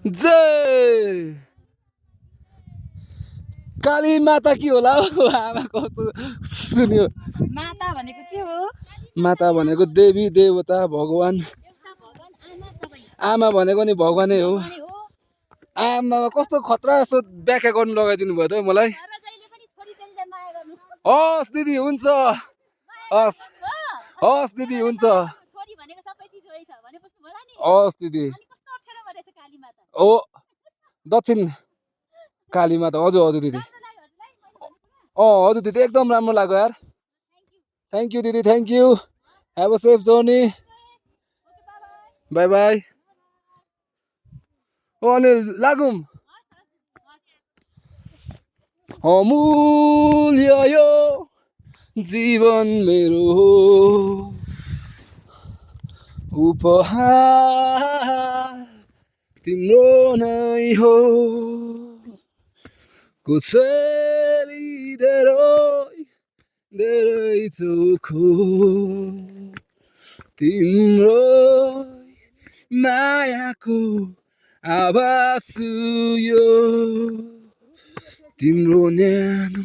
जय काली माता की होला हौ आमा कस्तो सुन्यो माता भनेको के हो माता भनेको देवी देवता भगवान आमा भनेको नि भगवानै हो आमा कस्तो खतरा सो व्याख्या गर्नु लगाइदिनु भयो त मलाई हस् दिदी हुन्छ हस् हस् दिदी हुन्छ हस् दिदी ओ दक्षिण काली माता हजुर हजुर दिदी हजुर दिदी एकदम राम्रो लाग्यो यार थ्याङ्क यू दिदी thank you have a safe journey bye bye ओ अनिल लागौँ अमूल्य यो जीवन मेरो हो उपहार तिम्रो नै हो कसैले धेरै चोखो तिम्रो मायाको आवाज यो तिम्रो न्यानो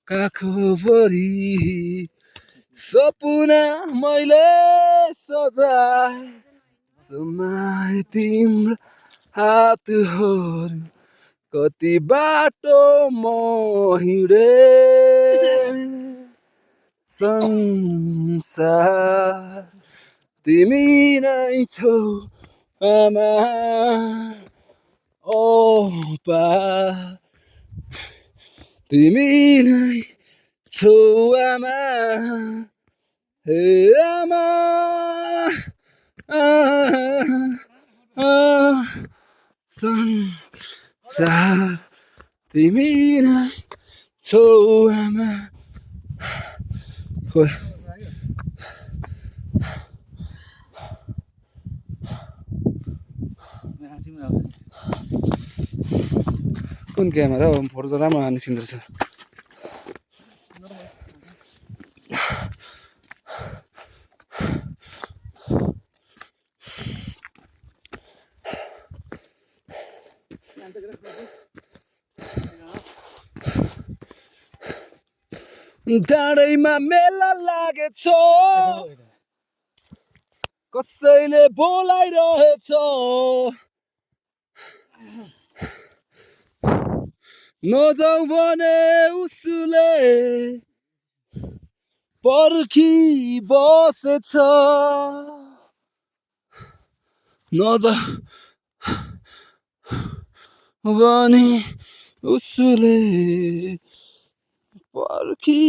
काखभरि सपना मैले सजाए समाए तिम्रो हातहरू कति बाटो म हिँडे संसार तिमी नै छौ आमा ओ पा तिमी नै छौ आमा हे आमा संसार तिमी नै छौ आमा कुन क्यामेरा हो फोटो त राम्रो निस्किँदो रहेछ डाँडैमा मेला लागेछ कसैले बोलाइरहेछ नजाऊ भने उसले पर्खी बसेछ नजाऊ भने उसले पर्खी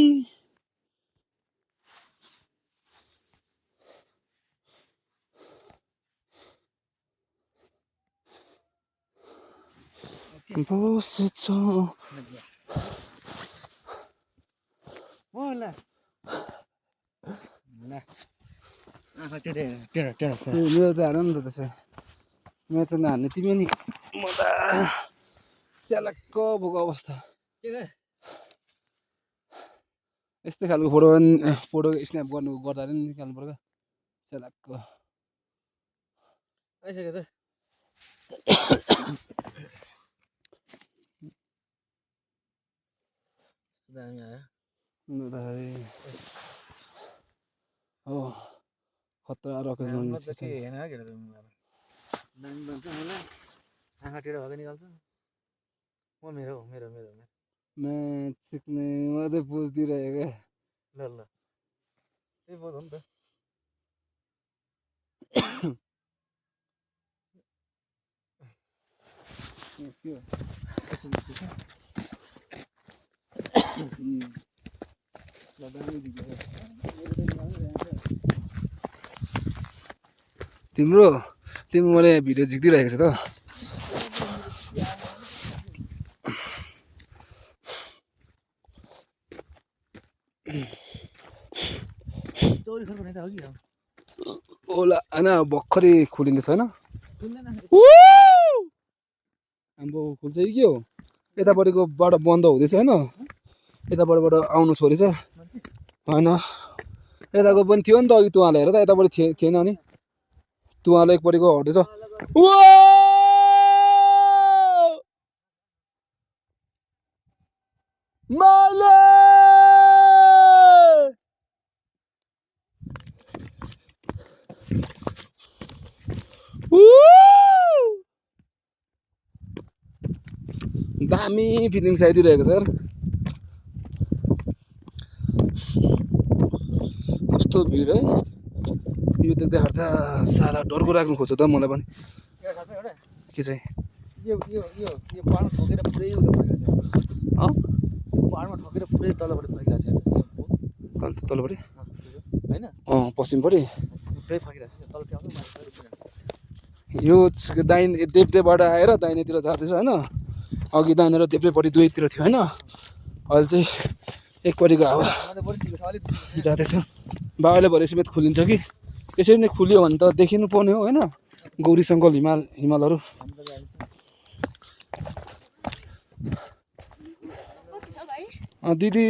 बसेछ मेरो त हान नि त त्यसो मेरो त नहान्ने तिमी नि म त च्यालक्क भएको अवस्था यस्तै खालको फोटो स्न्याप गर्दा पनि निकाल्नु पर्छ च्यालक्क हो खतरा रकेट आँखा टेढो भएको निकाल्छ म मेरो म्याच सिक्ने म चाहिँ पोज दिइरहेको ल त्यही पोज हो नि त तिम्रो मैले भिडियो झिक्दिरहेको छ त ओला होइन भर्खरै खोलिँदैछ होइन हाम्रो खुल्छ कि के हो यतापट्टिको बाट बन्द हुँदैछ होइन यतापट्टिबाट आउनु छोडेछ होइन यताको पनि थियो नि त अघि तुवाले हेर त यतापट्टि थिएन नि तुवाले एकपट्टिको हट्दैछ दामी फिलिङ्स आइदिइरहेको छ यार कस्तो भिड है यो देख्दा साला डरको राख्नु खोज्छ त मलाई पनि एउटा थाहा छ एउटा के चाहिँ यो पाहाडमा ठोकेर पुरै उता फर्किरहेको छ अँ पाहाडमा ठोकेर पुरै तलबाट फर्किरहेको छ तलपट्टि होइन अँ पश्चिमपट्टि पुरै फर्किरहेको छ तल त्यो आउँछ यो दाहिने देब्रेबाट आएर दाहिनेतिर जाँदैछ होइन अघि दाहिने र देब्रेपट्टि दुवैतिर थियो होइन अहिले चाहिँ एकपट्टिको हावा जाँदैछ बाबाले भरे समेत खोलिन्छ कि यसरी नै खुल्यो भने त देखिनु पर्ने हो होइन गौरी शङ्कर हिमालहरू कति छ भाइ दिदी